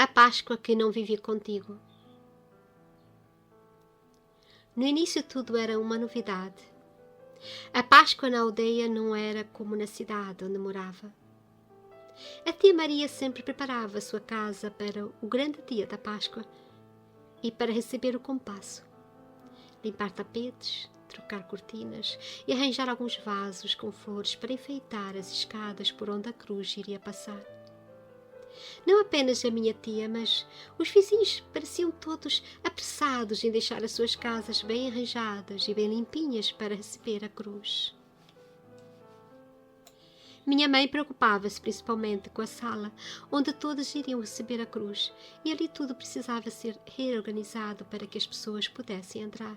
A Páscoa que não vivi contigo. No início tudo era uma novidade. A Páscoa na aldeia não era como na cidade onde morava. A tia Maria sempre preparava a sua casa para o grande dia da Páscoa e para receber o compasso. Limpar tapetes, trocar cortinas e arranjar alguns vasos com flores para enfeitar as escadas por onde a cruz iria passar. Não apenas a minha tia, mas os vizinhos pareciam todos apressados em deixar as suas casas bem arranjadas e bem limpinhas para receber a cruz. Minha mãe preocupava-se principalmente com a sala, onde todos iriam receber a cruz, e ali tudo precisava ser reorganizado para que as pessoas pudessem entrar.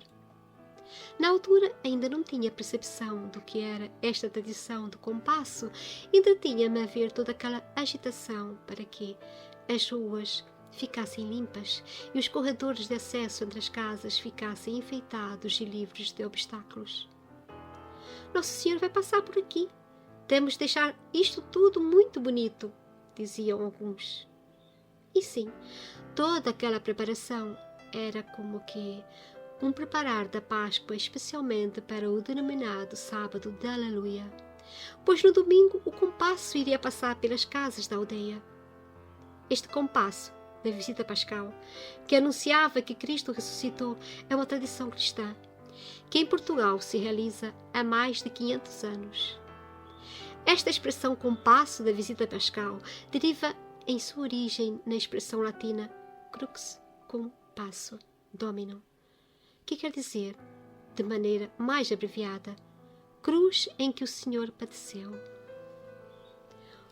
Na altura ainda não tinha percepção do que era esta tradição do compasso, entretinha-me a ver toda aquela agitação para que as ruas ficassem limpas e os corredores de acesso entre as casas ficassem enfeitados e livres de obstáculos. Nosso Senhor vai passar por aqui. Temos de deixar isto tudo muito bonito, diziam alguns. E sim, toda aquela preparação era como que um preparar da Páscoa especialmente para o denominado sábado de Aleluia, pois no domingo o compasso iria passar pelas casas da aldeia. Este compasso da visita pascal, que anunciava que Cristo ressuscitou, é uma tradição cristã, que em Portugal se realiza há mais de 500 anos. Esta expressão compasso da visita pascal deriva em sua origem na expressão latina crux cum passo domino, que quer dizer, de maneira mais abreviada, cruz em que o Senhor padeceu.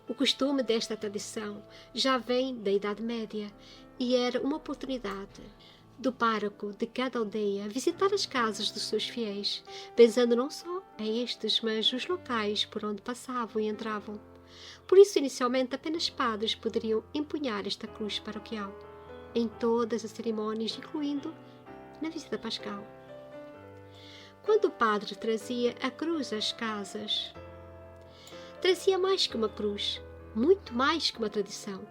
O costume desta tradição já vem da Idade Média e era uma oportunidade do pároco de cada aldeia visitar as casas dos seus fiéis, pensando não só a estes, mas os locais por onde passavam e entravam. Por isso, inicialmente, apenas padres poderiam empunhar esta cruz paroquial, em todas as cerimônias, incluindo na visita pascal. Quando o padre trazia a cruz às casas, trazia mais que uma cruz, muito mais que uma tradição.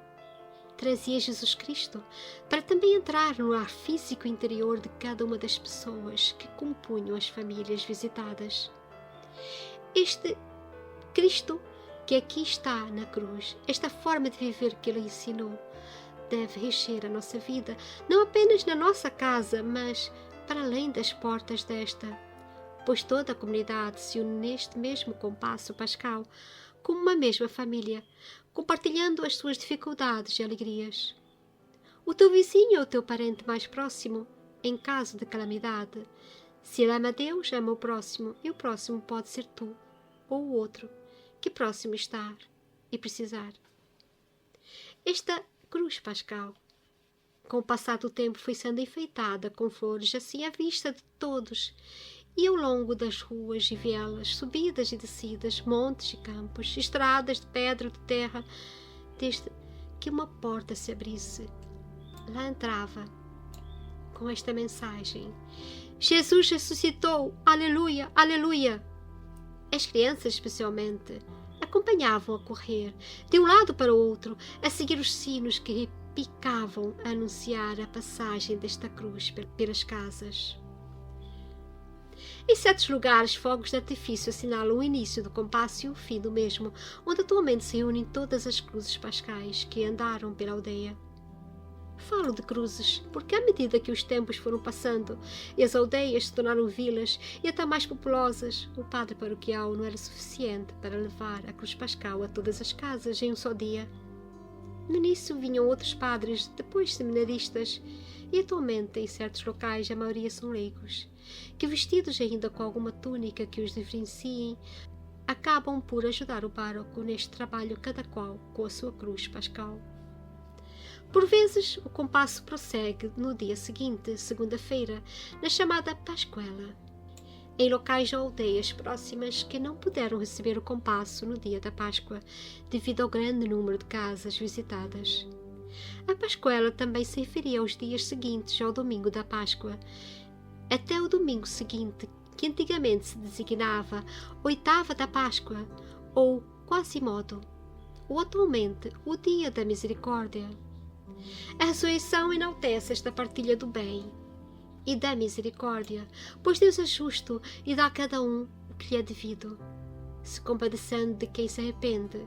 Trazia Jesus Cristo para também entrar no ar físico interior de cada uma das pessoas que compunham as famílias visitadas. Este Cristo que aqui está na cruz, esta forma de viver que Ele ensinou, deve reger a nossa vida, não apenas na nossa casa, mas para além das portas desta, pois toda a comunidade se une neste mesmo compasso pascal, como uma mesma família, compartilhando as suas dificuldades e alegrias. O teu vizinho é o teu parente mais próximo, em caso de calamidade. Se ele ama Deus, ama o próximo, e o próximo pode ser tu, ou o outro, que próximo estar e precisar. Esta cruz pascal, com o passar do tempo, foi sendo enfeitada com flores assim à vista de todos, e ao longo das ruas e vielas, subidas e descidas, montes e campos, estradas de pedra ou de terra, desde que uma porta se abrisse, lá entrava com esta mensagem: Jesus ressuscitou, aleluia, aleluia. As crianças, especialmente, acompanhavam a correr, de um lado para o outro, a seguir os sinos que repicavam a anunciar a passagem desta cruz pelas casas. Em certos lugares, fogos de artifício assinalam o início do compasso e o fim do mesmo, onde atualmente se reúnem todas as cruzes pascais que andaram pela aldeia. Falo de cruzes porque, à medida que os tempos foram passando e as aldeias se tornaram vilas e até mais populosas, o padre paroquial não era suficiente para levar a cruz pascal a todas as casas em um só dia. No início vinham outros padres, depois seminaristas, e atualmente em certos locais a maioria são leigos, que, vestidos ainda com alguma túnica que os diferenciem, acabam por ajudar o pároco neste trabalho, cada qual com a sua cruz pascal. Por vezes, o compasso prossegue no dia seguinte, segunda-feira, na chamada Pascuela, em locais ou aldeias próximas que não puderam receber o compasso no dia da Páscoa, devido ao grande número de casas visitadas. A Pascuela também se referia aos dias seguintes ao domingo da Páscoa, até o domingo seguinte, que antigamente se designava oitava da Páscoa, ou Quasimodo, ou atualmente o Dia da Misericórdia. A ressurreição enaltece esta partilha do bem e da misericórdia, pois Deus é justo e dá a cada um o que lhe é devido, se compadecendo de quem se arrepende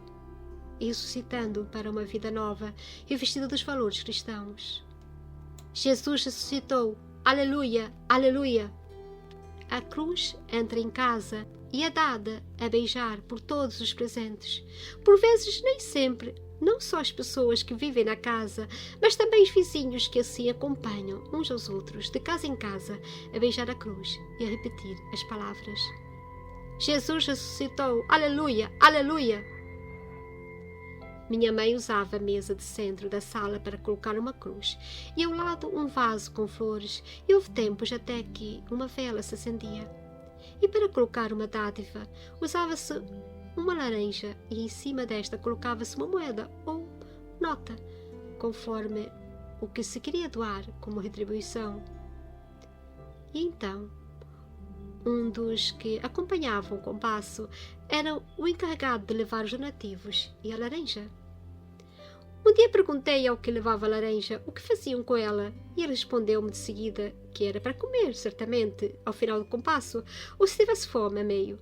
e ressuscitando para uma vida nova e vestido dos valores cristãos. Jesus ressuscitou. Aleluia! Aleluia! A cruz entra em casa e é dada a beijar por todos os presentes. Por vezes, nem sempre, não só as pessoas que vivem na casa, mas também os vizinhos que assim acompanham uns aos outros, de casa em casa, a beijar a cruz e a repetir as palavras: Jesus ressuscitou! Aleluia! Aleluia! Minha mãe usava a mesa de centro da sala para colocar uma cruz e ao lado um vaso com flores, e houve tempos até que uma vela se acendia. E para colocar uma dádiva usava-se uma laranja e em cima desta colocava-se uma moeda ou nota, conforme o que se queria doar como retribuição. E então, um dos que acompanhavam o compasso era o encarregado de levar os donativos e a laranja. Um dia perguntei ao que levava a laranja o que faziam com ela, e ele respondeu-me de seguida que era para comer, certamente, ao final do compasso, ou se tivesse fome a meio.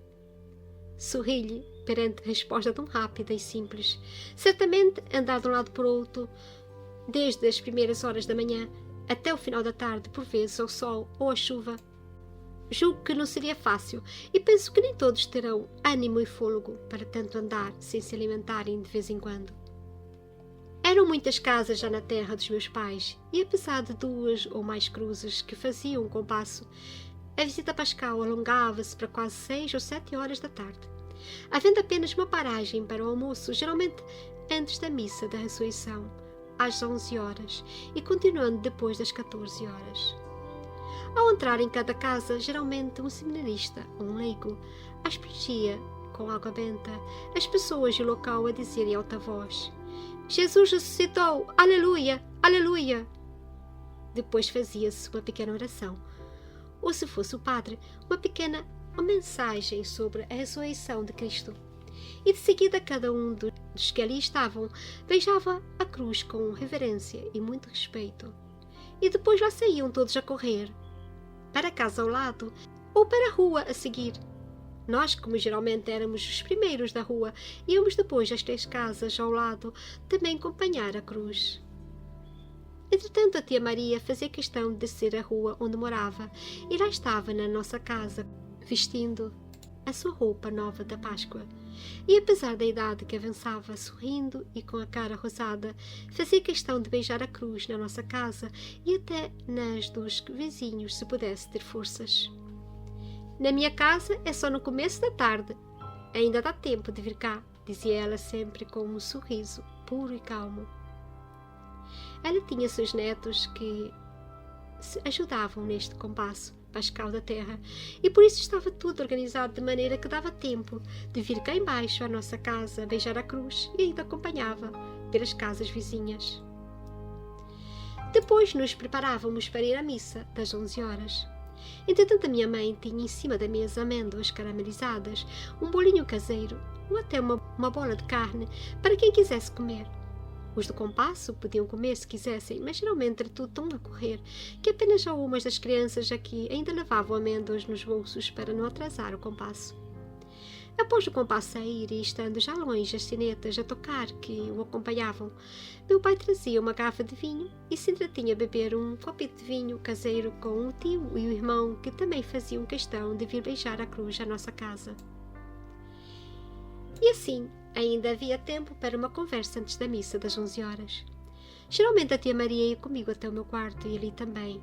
Sorri-lhe perante a resposta tão rápida e simples. Certamente andar de um lado para o outro, desde as primeiras horas da manhã até o final da tarde, por vezes ao sol ou à chuva. Julgo que não seria fácil, e penso que nem todos terão ânimo e fôlego para tanto andar sem se alimentarem de vez em quando. Eram muitas casas já na terra dos meus pais, e apesar de 2 ou mais cruzes que faziam um compasso, a visita pascal alongava-se para quase 6 ou 7 horas da tarde, havendo apenas uma paragem para o almoço, geralmente antes da missa da ressurreição, às 11 horas, e continuando depois das 14 horas. Ao entrar em cada casa, geralmente um seminarista ou um leigo aspergia com água benta as pessoas e o local a dizer em alta voz: Jesus ressuscitou! Aleluia! Aleluia! Depois fazia-se uma pequena oração, ou se fosse o padre, uma mensagem sobre a ressurreição de Cristo. E de seguida cada um dos que ali estavam beijava a cruz com reverência e muito respeito. E depois lá saíam todos a correr, para a casa ao lado ou para a rua a seguir. Nós, como geralmente éramos os primeiros da rua, íamos depois às 3 casas ao lado também acompanhar a cruz. Entretanto, a tia Maria fazia questão de descer a rua onde morava e lá estava na nossa casa, vestindo a sua roupa nova da Páscoa. E apesar da idade que avançava, sorrindo e com a cara rosada, fazia questão de beijar a cruz na nossa casa e até nas dos vizinhos, se pudesse ter forças. Na minha casa é só no começo da tarde. Ainda dá tempo de vir cá, dizia ela sempre com um sorriso puro e calmo. Ela tinha seus netos que se ajudavam neste compasso pascal da terra, e por isso estava tudo organizado de maneira que dava tempo de vir cá embaixo à nossa casa, beijar a cruz e ainda acompanhava pelas casas vizinhas. Depois nos preparávamos para ir à missa das 11 horas. Entretanto, a minha mãe tinha em cima da mesa amêndoas caramelizadas, um bolinho caseiro ou até uma bola de carne para quem quisesse comer. Os do compasso podiam comer se quisessem, mas geralmente era tudo tão a correr que apenas algumas das crianças aqui ainda levavam amêndoas nos bolsos para não atrasar o compasso. Após o compasso sair e estando já longe as sinetas a tocar que o acompanhavam, meu pai trazia uma garrafa de vinho e se entretinha a beber um copito de vinho caseiro com o tio e o irmão que também faziam questão de vir beijar a cruz à nossa casa. E assim, ainda havia tempo para uma conversa antes da missa das 11 horas. Geralmente a tia Maria ia comigo até o meu quarto e ali também.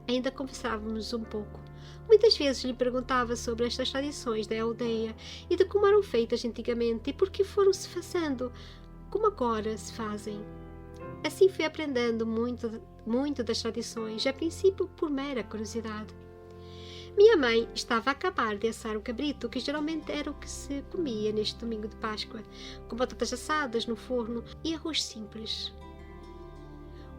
Ainda conversávamos um pouco. Muitas vezes lhe perguntava sobre estas tradições da aldeia e de como eram feitas antigamente e por que foram-se fazendo como agora se fazem. Assim fui aprendendo muito das tradições, a princípio por mera curiosidade. Minha mãe estava a acabar de assar o cabrito, que geralmente era o que se comia neste domingo de Páscoa, com batatas assadas no forno e arroz simples.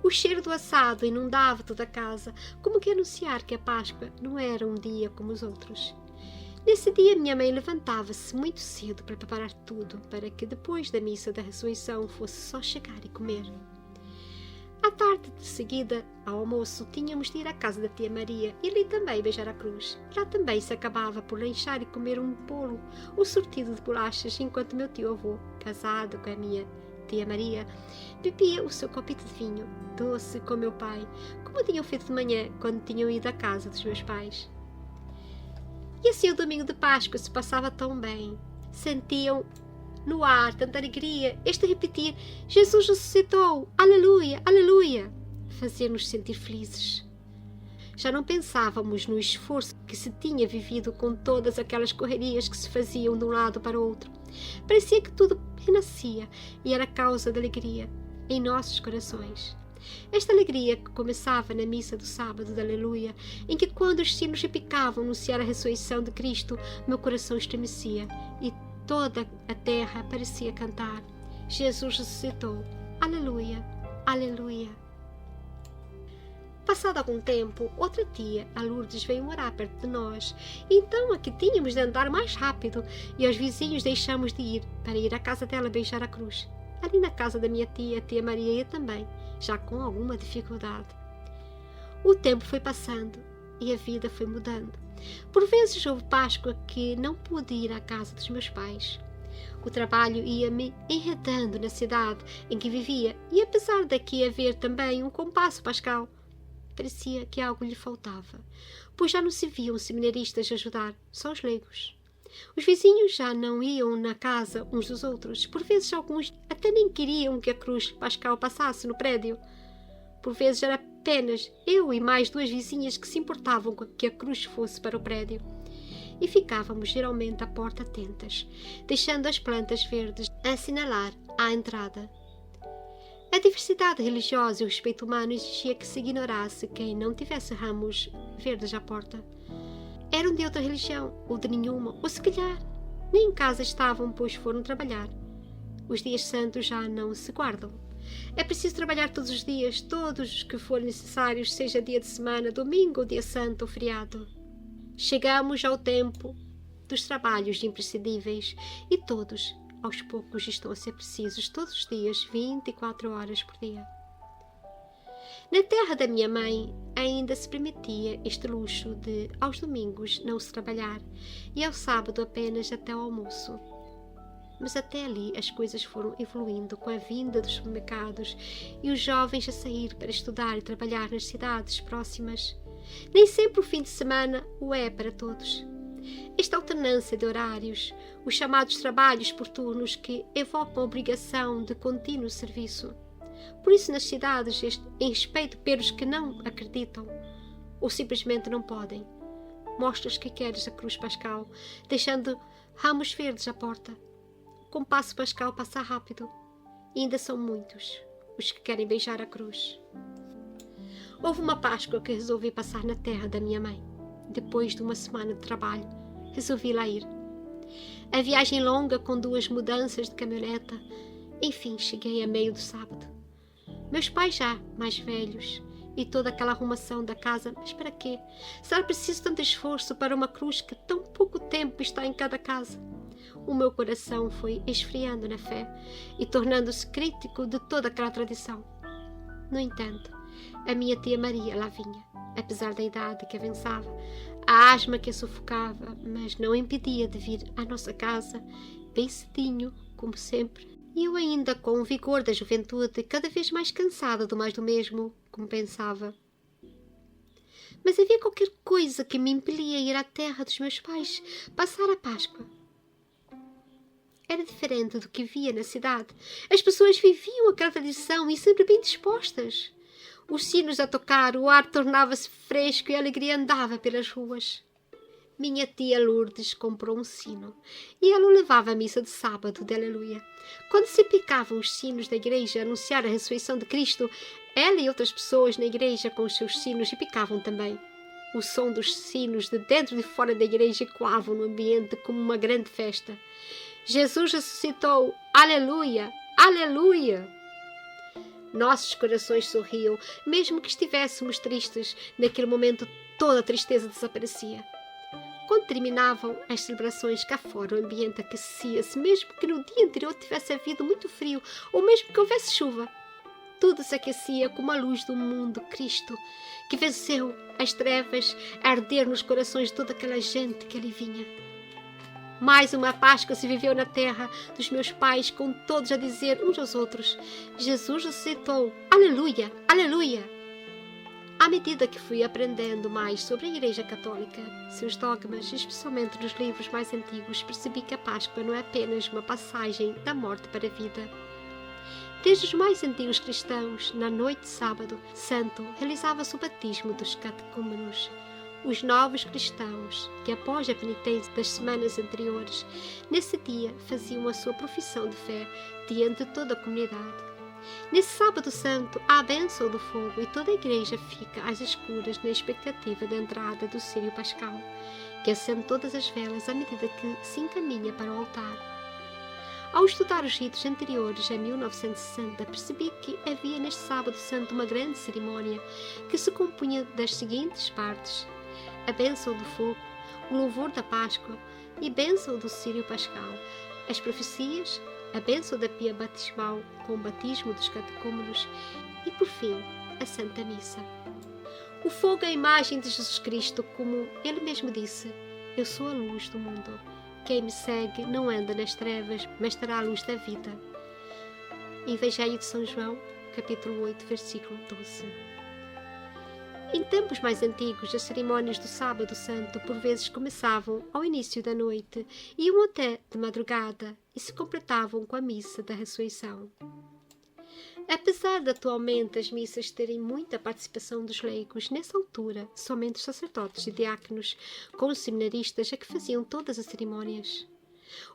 O cheiro do assado inundava toda a casa, como que anunciar que a Páscoa não era um dia como os outros. Nesse dia, minha mãe levantava-se muito cedo para preparar tudo, para que depois da missa da ressurreição fosse só chegar e comer. tarde de seguida, ao almoço, tínhamos de ir à casa da tia Maria e ali também beijar a cruz. Lá também se acabava por lanchar e comer um bolo, ou sortido de bolachas, enquanto meu tio-avô, casado com a minha tia Maria, bebia o seu copito de vinho, doce com meu pai, como tinham feito de manhã quando tinham ido à casa dos meus pais. E assim o domingo de Páscoa se passava tão bem. Sentiam no ar tanta alegria, este repetir: Jesus ressuscitou, aleluia, aleluia, fazia-nos sentir felizes. Já não pensávamos no esforço que se tinha vivido com todas aquelas correrias que se faziam de um lado para o outro. Parecia que tudo renascia e era causa de alegria em nossos corações. Esta alegria que começava na missa do sábado de Aleluia, em que quando os sinos repicavam anunciar a ressurreição de Cristo, meu coração estremecia e toda a terra parecia cantar: Jesus ressuscitou, aleluia, aleluia. Passado algum tempo, outra tia, a Lourdes, veio morar perto de nós. Então aqui tínhamos de andar mais rápido e aos vizinhos deixamos de ir para ir à casa dela beijar a cruz. Ali na casa da minha tia, a tia Maria, ia também, já com alguma dificuldade. O tempo foi passando e a vida foi mudando. Por vezes houve Páscoa que não pude ir à casa dos meus pais. O trabalho ia-me enredando na cidade em que vivia e apesar daqui haver também um compasso pascal, parecia que algo lhe faltava, pois já não se viam seminaristas ajudar, só os leigos. Os vizinhos já não iam na casa uns dos outros. Por vezes alguns até nem queriam que a cruz pascal passasse no prédio. Por vezes era apenas eu e mais duas vizinhas que se importavam que a cruz fosse para o prédio. E ficávamos geralmente à porta atentas, deixando as plantas verdes a assinalar a entrada. A diversidade religiosa e o respeito humano exigia que se ignorasse quem não tivesse ramos verdes à porta. Eram de outra religião, ou de nenhuma, ou se calhar nem em casa estavam, pois foram trabalhar. Os dias santos já não se guardam. É preciso trabalhar todos os dias, todos os que forem necessários, seja dia de semana, domingo, ou dia santo ou feriado. Chegamos ao tempo dos trabalhos imprescindíveis e todos, aos poucos, estão a ser precisos todos os dias, 24 horas por dia. Na terra da minha mãe ainda se permitia este luxo de, aos domingos, não se trabalhar e ao sábado apenas até ao almoço. Mas até ali as coisas foram evoluindo com a vinda dos supermercados e os jovens a sair para estudar e trabalhar nas cidades próximas. Nem sempre o fim de semana o é para todos. Esta alternância de horários, os chamados trabalhos por turnos que evocam a obrigação de contínuo serviço. Por isso nas cidades, em respeito pelos que não acreditam ou simplesmente não podem, mostras que queres a cruz pascal, deixando ramos verdes à porta. O compasso pascal passa rápido e ainda são muitos os que querem beijar a cruz. Houve uma Páscoa que resolvi passar na terra da minha mãe. Depois de uma semana de trabalho, resolvi lá ir. A viagem longa com 2 mudanças de caminhoneta. Enfim, cheguei a meio do sábado. Meus pais já mais velhos e toda aquela arrumação da casa, mas para quê? Será preciso tanto esforço para uma cruz que tão pouco tempo está em cada casa? O meu coração foi esfriando na fé e tornando-se crítico de toda aquela tradição. No entanto, a minha tia Maria lá vinha, apesar da idade que avançava, a asma que a sufocava, mas não impedia de vir à nossa casa, bem cedinho, como sempre. E eu ainda com o vigor da juventude, cada vez mais cansada do mais do mesmo, como pensava. Mas havia qualquer coisa que me impelia a ir à terra dos meus pais, passar a Páscoa. Era diferente do que via na cidade. As pessoas viviam aquela tradição e sempre bem dispostas. Os sinos a tocar, o ar tornava-se fresco e a alegria andava pelas ruas. Minha tia Lourdes comprou um sino e ela o levava à missa de sábado de Aleluia. Quando se picavam os sinos da igreja a anunciar a ressurreição de Cristo, ela e outras pessoas na igreja com os seus sinos picavam também. O som dos sinos de dentro e de fora da igreja ecoavam no ambiente como uma grande festa. Jesus ressuscitou! Aleluia! Aleluia! Nossos corações sorriam, mesmo que estivéssemos tristes. Naquele momento toda a tristeza desaparecia. Quando terminavam as celebrações cá fora, o ambiente aquecia-se, mesmo que no dia anterior tivesse havido muito frio, ou mesmo que houvesse chuva. Tudo se aquecia como a luz do mundo, Cristo, que venceu as trevas a arder nos corações de toda aquela gente que ali vinha. Mais uma Páscoa se viveu na terra dos meus pais, com todos a dizer uns aos outros: Jesus ressuscitou, aleluia, aleluia! À medida que fui aprendendo mais sobre a Igreja Católica, seus dogmas, especialmente nos livros mais antigos, percebi que a Páscoa não é apenas uma passagem da morte para a vida. Desde os mais antigos cristãos, na noite de sábado santo, realizava-se o batismo dos catecúmenos. Os novos cristãos, que após a penitência das semanas anteriores, nesse dia faziam a sua profissão de fé diante de toda a comunidade. Nesse sábado santo, há a bênção do fogo e toda a igreja fica às escuras na expectativa da entrada do círio pascal, que acende todas as velas à medida que se encaminha para o altar. Ao estudar os ritos anteriores, em 1960, percebi que havia neste sábado santo uma grande cerimónia que se compunha das seguintes partes: a bênção do fogo, o louvor da Páscoa e a bênção do círio pascal, as profecias, a bênção da pia batismal com o batismo dos catecúmenos e, por fim, a Santa Missa. O fogo é a imagem de Jesus Cristo, como ele mesmo disse: eu sou a luz do mundo. Quem me segue não anda nas trevas, mas terá a luz da vida. Evangelho de São João, capítulo 8, versículo 12. Em tempos mais antigos, as cerimônias do Sábado Santo por vezes começavam ao início da noite, iam até de madrugada e se completavam com a missa da ressurreição. Apesar de atualmente as missas terem muita participação dos leigos, nessa altura, somente os sacerdotes e diáconos com os seminaristas é que faziam todas as cerimônias.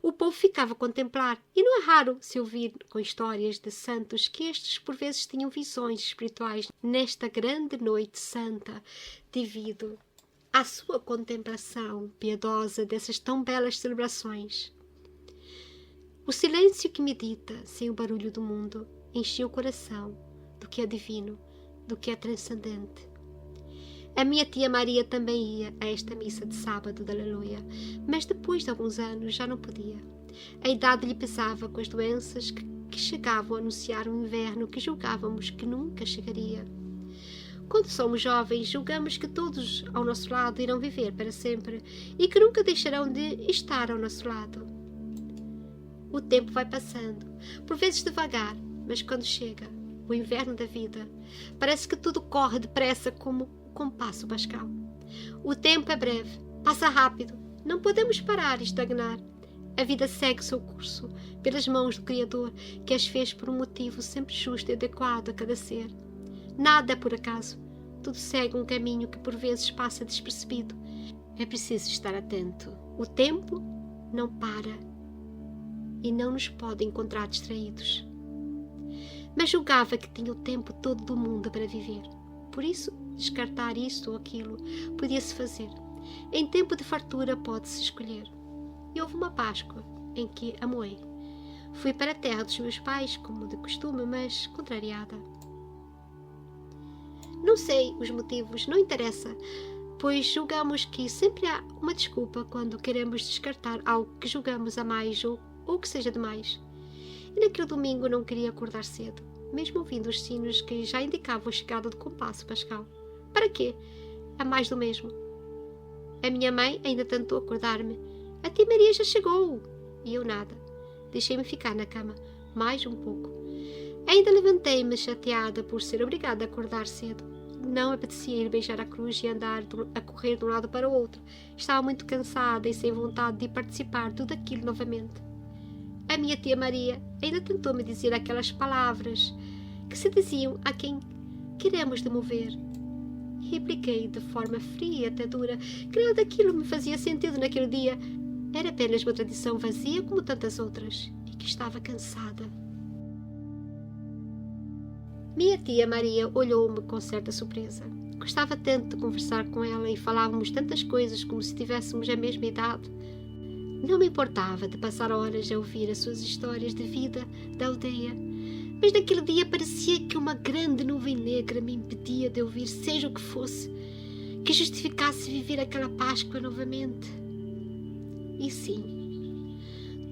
O povo ficava a contemplar, e não é raro se ouvir com histórias de santos que estes por vezes tinham visões espirituais nesta grande noite santa, devido à sua contemplação piedosa dessas tão belas celebrações. O silêncio que medita, sem o barulho do mundo, enchia o coração do que é divino, do que é transcendente. A minha tia Maria também ia a esta missa de sábado de Aleluia, mas depois de alguns anos já não podia. A idade lhe pesava com as doenças que chegavam a anunciar um inverno que julgávamos que nunca chegaria. Quando somos jovens, julgamos que todos ao nosso lado irão viver para sempre e que nunca deixarão de estar ao nosso lado. O tempo vai passando, por vezes devagar, mas quando chega o inverno da vida, parece que tudo corre depressa como o compasso pascal. O tempo é breve, passa rápido, não podemos parar e estagnar. A vida segue o seu curso, pelas mãos do Criador, que as fez por um motivo sempre justo e adequado a cada ser. Nada é por acaso, tudo segue um caminho que por vezes passa despercebido. É preciso estar atento. O tempo não para e não nos pode encontrar distraídos. Mas julgava que tinha o tempo todo do mundo para viver. Por isso, descartar isto ou aquilo podia-se fazer. Em tempo de fartura pode-se escolher. E houve uma Páscoa em que amoei. Fui para a terra dos meus pais, como de costume, mas contrariada. Não sei os motivos, não interessa, pois julgamos que sempre há uma desculpa quando queremos descartar algo que julgamos a mais ou que seja demais. E naquele domingo não queria acordar cedo, mesmo ouvindo os sinos que já indicavam a chegada do compasso pascal. Para quê? É mais do mesmo. A minha mãe ainda tentou acordar-me. A tia Maria já chegou. E eu nada. Deixei-me ficar na cama, mais um pouco. Ainda levantei-me chateada por ser obrigada a acordar cedo. Não apetecia ir beijar a cruz e andar a correr de um lado para o outro. Estava muito cansada e sem vontade de participar de tudo aquilo novamente. A minha tia Maria ainda tentou-me dizer aquelas palavras que se diziam a quem queremos demover. E repliquei de forma fria e até dura que nada daquilo me fazia sentido naquele dia. Era apenas uma tradição vazia como tantas outras e que estava cansada. Minha tia Maria olhou-me com certa surpresa. Gostava tanto de conversar com ela e falávamos tantas coisas como se tivéssemos a mesma idade. Não me importava de passar horas a ouvir as suas histórias de vida da aldeia, mas naquele dia parecia que uma grande nuvem negra me impedia de ouvir seja o que fosse, que justificasse viver aquela Páscoa novamente. E sim,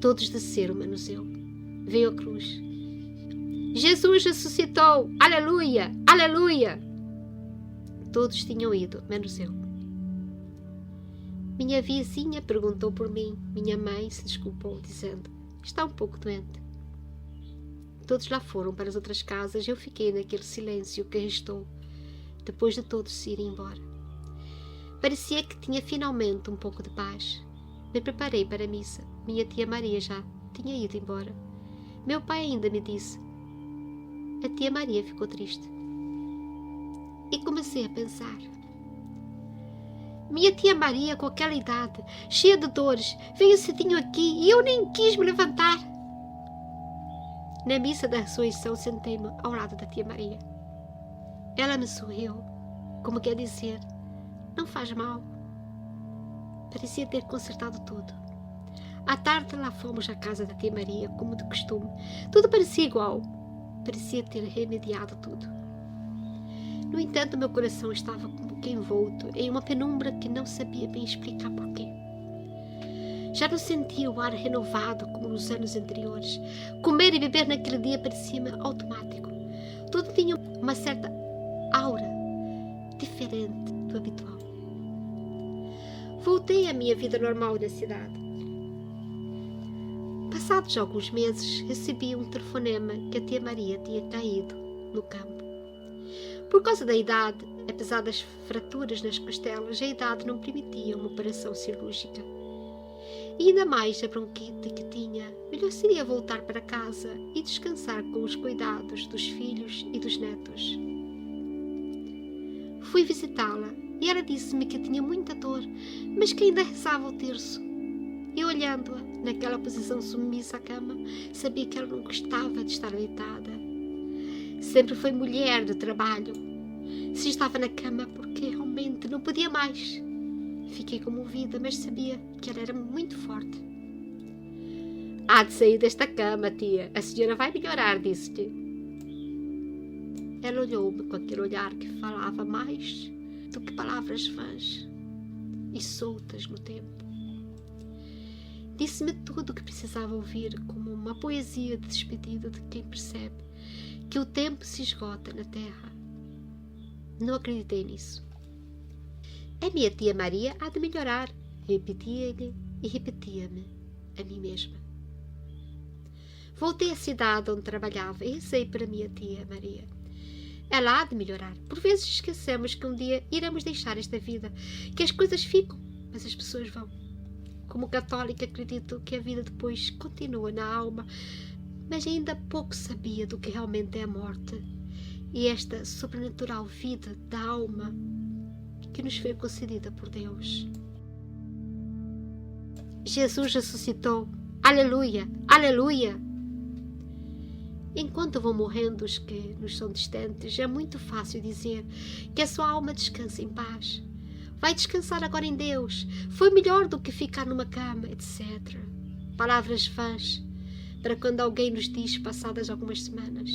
todos desceram menos eu. Veio a cruz. Jesus ressuscitou! Aleluia! Aleluia! Todos tinham ido, menos eu. Minha vizinha perguntou por mim. Minha mãe se desculpou, dizendo: está um pouco doente. Todos lá foram para as outras casas e eu fiquei naquele silêncio que restou, depois de todos se irem embora. Parecia que tinha finalmente um pouco de paz. Me preparei para a missa. Minha tia Maria já tinha ido embora. Meu pai ainda me disse: a tia Maria ficou triste. E comecei a pensar: minha tia Maria, com aquela idade, cheia de dores, veio cedinho aqui e eu nem quis me levantar. Na missa da ressurreição sentei-me ao lado da tia Maria. Ela me sorriu, como quer dizer: não faz mal. Parecia ter consertado tudo. À tarde lá fomos à casa da tia Maria, como de costume. Tudo parecia igual. Parecia ter remediado tudo. No entanto, meu coração estava como que envolto em uma penumbra que não sabia bem explicar porquê. Já não sentia o ar renovado como nos anos anteriores. Comer e beber naquele dia parecia-me automático. Tudo tinha uma certa aura diferente do habitual. Voltei à minha vida normal na cidade. Passados alguns meses, recebi um telefonema que a tia Maria tinha caído no campo. Por causa da idade, apesar das fraturas nas costelas, a idade não permitia uma operação cirúrgica. E ainda mais a bronquite que tinha, melhor seria voltar para casa e descansar com os cuidados dos filhos e dos netos. Fui visitá-la e ela disse-me que tinha muita dor, mas que ainda rezava o terço. E olhando-a naquela posição submissa à cama, sabia que ela não gostava de estar deitada. Sempre foi mulher de trabalho. Se estava na cama porque realmente não podia mais. Fiquei comovida, mas sabia que ela era muito forte. Há de sair desta cama, tia. A senhora vai melhorar, disse-lhe. Ela olhou-me com aquele olhar que falava mais do que palavras vãs e soltas no tempo. Disse-me tudo o que precisava ouvir, como uma poesia de despedida de quem percebe que o tempo se esgota na terra. Não acreditei nisso. A minha tia Maria há de melhorar, repetia-lhe e repetia-me a mim mesma. Voltei à cidade onde trabalhava e rezei para a minha tia Maria. Ela há de melhorar. Por vezes esquecemos que um dia iremos deixar esta vida, que as coisas ficam, mas as pessoas vão. Como católica, acredito que a vida depois continua na alma, mas ainda pouco sabia do que realmente é a morte e esta sobrenatural vida da alma que nos foi concedida por Deus. Jesus ressuscitou. Aleluia! Aleluia! Enquanto vão morrendo os que nos são distantes, é muito fácil dizer que a sua alma descansa em paz. Vai descansar agora em Deus. Foi melhor do que ficar numa cama, etc. Palavras vãs para quando alguém nos diz passadas algumas semanas: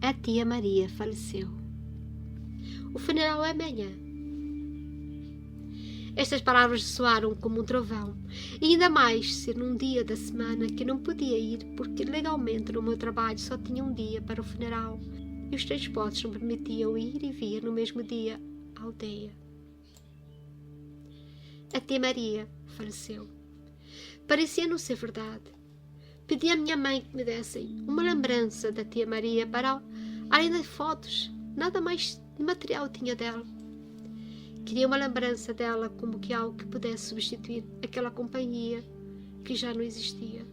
a tia Maria faleceu. O funeral é amanhã. Estas palavras soaram como um trovão, e ainda mais ser num dia da semana que não podia ir porque legalmente no meu trabalho só tinha um dia para o funeral e os transportes não permitiam ir e vir no mesmo dia à aldeia. A tia Maria faleceu. Parecia não ser verdade. Pedi à minha mãe que me dessem uma lembrança da tia Maria para, além das fotos, nada mais de material tinha dela. Queria uma lembrança dela como que algo que pudesse substituir aquela companhia que já não existia.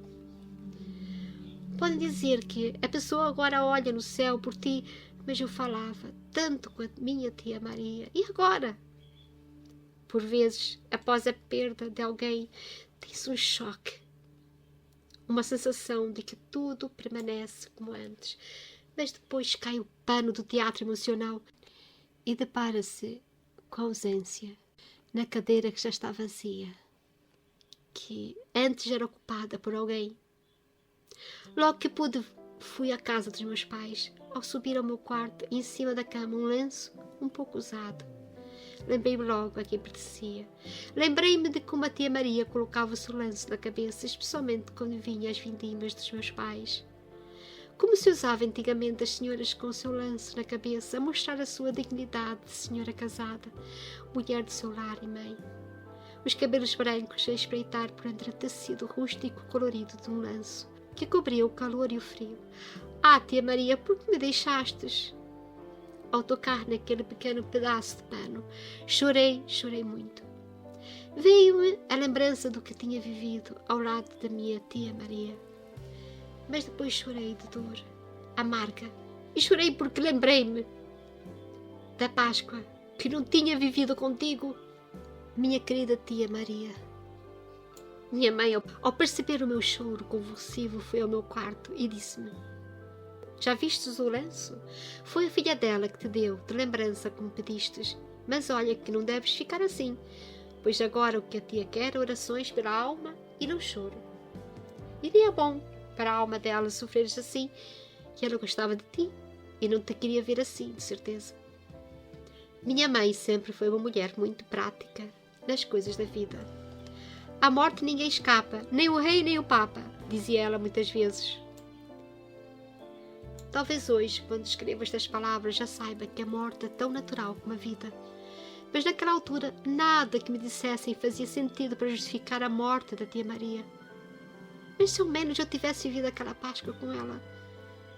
Podem dizer que a pessoa agora olha no céu por ti, mas eu falava tanto com a minha tia Maria. E agora? Por vezes, após a perda de alguém, tem-se um choque. Uma sensação de que tudo permanece como antes. Mas depois cai o pano do teatro emocional e depara-se com a ausência na cadeira que já está vazia, que antes era ocupada por alguém. Logo que pude, fui à casa dos meus pais. Ao subir ao meu quarto, em cima da cama, um lenço um pouco usado. Lembrei-me logo a quem pertencia. Lembrei-me de como a tia Maria colocava o seu lenço na cabeça, especialmente quando vinha às vindimas dos meus pais. como se usava antigamente as senhoras com o seu lenço na cabeça, a mostrar a sua dignidade de senhora casada, mulher de seu lar e mãe. Os cabelos brancos a espreitar por entre o tecido rústico colorido de um lenço, que cobria o calor e o frio. Ah, tia Maria, por que me deixastes? Ao tocar naquele pequeno pedaço de pano, chorei muito. Veio-me a lembrança do que tinha vivido ao lado da minha tia Maria. Mas depois chorei de dor amarga, e chorei porque lembrei-me da Páscoa que não tinha vivido contigo, minha querida tia Maria. Minha mãe, ao perceber o meu choro convulsivo, foi ao meu quarto e disse-me: já vistes o lenço? Foi a filha dela que te deu, de lembrança como pedistes. Mas olha que não deves ficar assim, pois agora o que a tia quer é orações pela alma e não choro. E nem é bom para a alma dela sofreres assim, que ela gostava de ti e não te queria ver assim, de certeza. Minha mãe sempre foi uma mulher muito prática nas coisas da vida. À morte ninguém escapa, nem o rei nem o papa, dizia ela muitas vezes. Talvez hoje, quando escrevo estas palavras, já saiba que a morte é tão natural como a vida. Mas naquela altura, nada que me dissessem fazia sentido para justificar a morte da tia Maria. Mas se ao menos eu tivesse vivido aquela Páscoa com ela,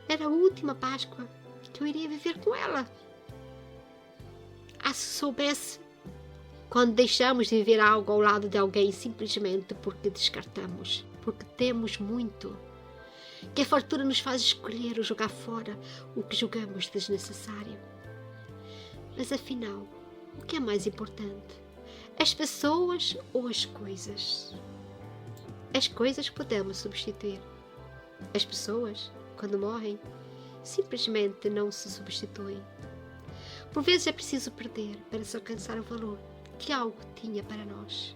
era a última Páscoa que eu iria viver com ela. Ah, se soubesse, quando deixamos de viver algo ao lado de alguém simplesmente porque descartamos, porque temos muito, que a fartura nos faz escolher ou jogar fora o que julgamos desnecessário. Mas afinal, o que é mais importante? As pessoas ou as coisas? As coisas podemos substituir. As pessoas, quando morrem, simplesmente não se substituem. Por vezes é preciso perder para se alcançar o valor que algo tinha para nós.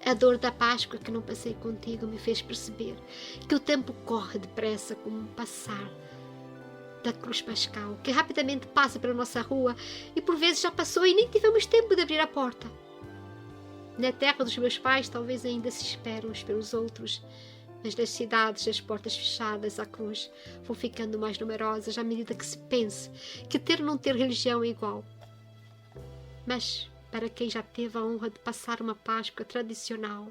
A dor da Páscoa que não passei contigo me fez perceber que o tempo corre depressa como um passar da cruz pascal, que rapidamente passa pela nossa rua e por vezes já passou e nem tivemos tempo de abrir a porta. Na terra dos meus pais talvez ainda se esperam uns pelos outros, mas nas cidades as portas fechadas à cruz vão ficando mais numerosas à medida que se pense que ter ou não ter religião é igual. Mas para quem já teve a honra de passar uma Páscoa tradicional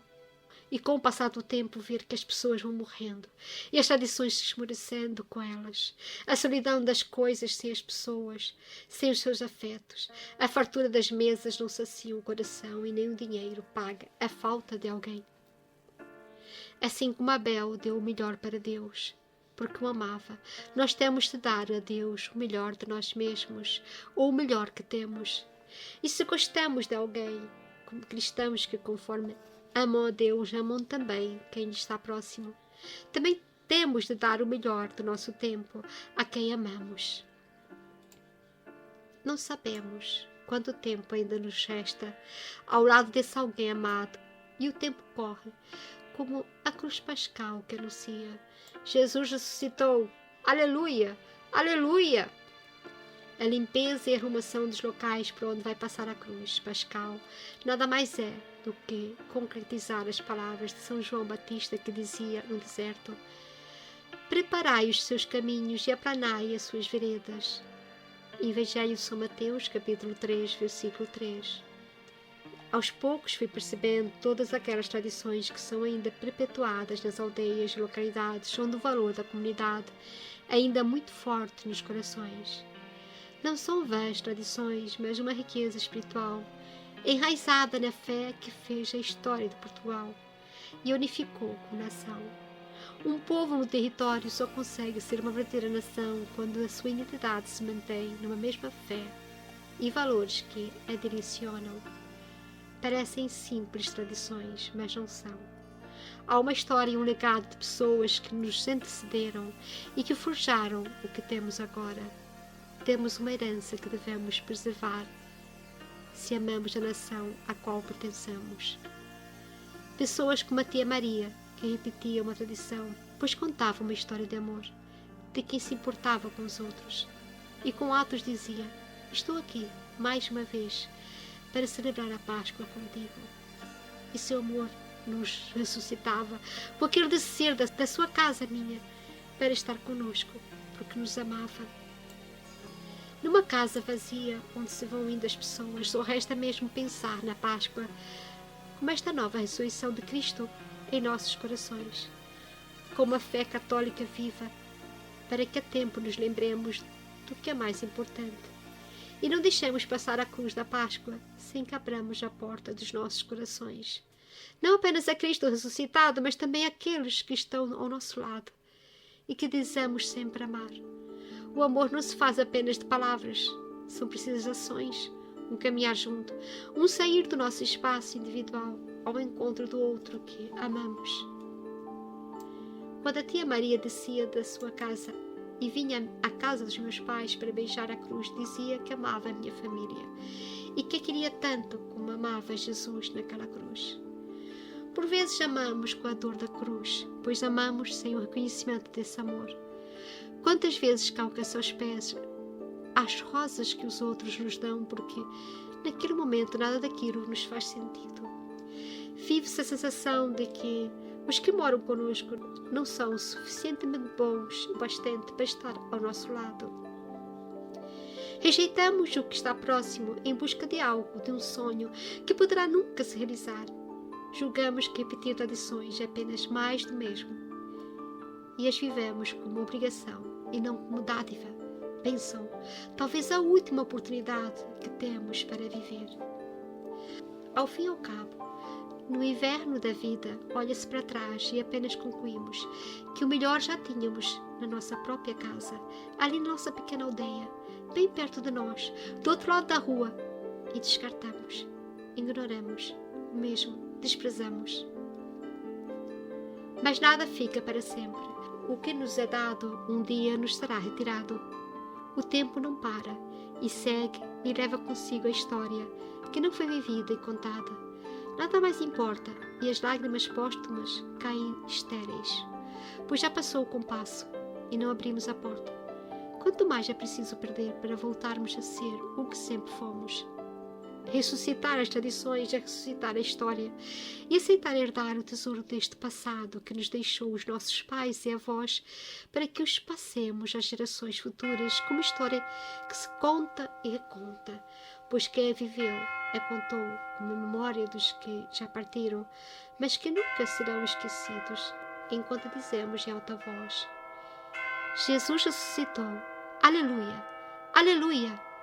e com o passar do tempo ver que as pessoas vão morrendo e as tradições se esmorecendo com elas, a solidão das coisas sem as pessoas, sem os seus afetos, a fartura das mesas não sacia o coração e nem o dinheiro paga a falta de alguém. Assim como Abel deu o melhor para Deus, porque o amava, nós temos de dar a Deus o melhor de nós mesmos, ou o melhor que temos. E se gostamos de alguém, como cristãos que conforme amam a Deus, amam também quem lhe está próximo, também temos de dar o melhor do nosso tempo a quem amamos. Não sabemos quanto tempo ainda nos resta ao lado desse alguém amado, e o tempo corre, como a cruz pascal que anuncia: Jesus ressuscitou, aleluia, aleluia! A limpeza e arrumação dos locais por onde vai passar a cruz pascal nada mais é do que concretizar as palavras de São João Batista, que dizia no deserto: preparai os seus caminhos e aplanai as suas veredas. Evangelho de São Mateus, capítulo 3, versículo 3. Aos poucos fui percebendo todas aquelas tradições que são ainda perpetuadas nas aldeias e localidades onde o valor da comunidade é ainda muito forte nos corações. Não são vãs tradições, mas uma riqueza espiritual, enraizada na fé que fez a história de Portugal e unificou como nação. Um povo no território só consegue ser uma verdadeira nação quando a sua identidade se mantém numa mesma fé e valores que a direcionam. Parecem simples tradições, mas não são. Há uma história e um legado de pessoas que nos antecederam e que forjaram o que temos agora. Temos uma herança que devemos preservar se amamos a nação à qual pertencemos. Pessoas como a tia Maria, que repetia uma tradição, pois contava uma história de amor, de quem se importava com os outros, e com atos dizia: estou aqui, mais uma vez, para celebrar a Páscoa contigo. E seu amor nos ressuscitava com aquele descer da sua casa minha, para estar conosco, porque nos amava. Numa casa vazia, onde se vão indo as pessoas, só resta mesmo pensar na Páscoa, como esta nova ressurreição de Cristo em nossos corações, com uma fé católica viva, para que a tempo nos lembremos do que é mais importante e não deixemos passar a cruz da Páscoa sem que abramos a porta dos nossos corações, não apenas a Cristo ressuscitado, mas também àqueles que estão ao nosso lado e que desejamos sempre amar. O amor não se faz apenas de palavras, são precisas ações, um caminhar junto, um sair do nosso espaço individual ao encontro do outro que amamos. Quando a tia Maria descia da sua casa e vinha à casa dos meus pais para beijar a cruz, dizia que amava a minha família e que a queria tanto como amava Jesus naquela cruz. Por vezes amamos com a dor da cruz, pois amamos sem o reconhecimento desse amor. Quantas vezes calca-se aos pés as rosas que os outros nos dão, porque naquele momento nada daquilo nos faz sentido. Vive-se a sensação de que os que moram connosco não são suficientemente bons o bastante para estar ao nosso lado. Rejeitamos o que está próximo em busca de algo, de um sonho que poderá nunca se realizar. Julgamos que repetir tradições é apenas mais do mesmo e as vivemos como obrigação e não como dádiva. Pensam, talvez a última oportunidade que temos para viver. Ao fim e ao cabo, no inverno da vida, olha-se para trás e apenas concluímos que o melhor já tínhamos na nossa própria casa, ali na nossa pequena aldeia, bem perto de nós, do outro lado da rua, e descartamos, ignoramos, mesmo desprezamos. Mas nada fica para sempre. O que nos é dado um dia nos será retirado. O tempo não para e segue e leva consigo a história que não foi vivida e contada. Nada mais importa e as lágrimas póstumas caem estéreis, pois já passou o compasso e não abrimos a porta. Quanto mais é preciso perder para voltarmos a ser o que sempre fomos. Ressuscitar as tradições é ressuscitar a história e aceitar herdar o tesouro deste passado que nos deixou os nossos pais e avós, para que os passemos às gerações futuras como história que se conta e reconta, pois quem a viveu a contou como a memória dos que já partiram, mas que nunca serão esquecidos, enquanto dizemos em alta voz: Jesus ressuscitou, aleluia, aleluia.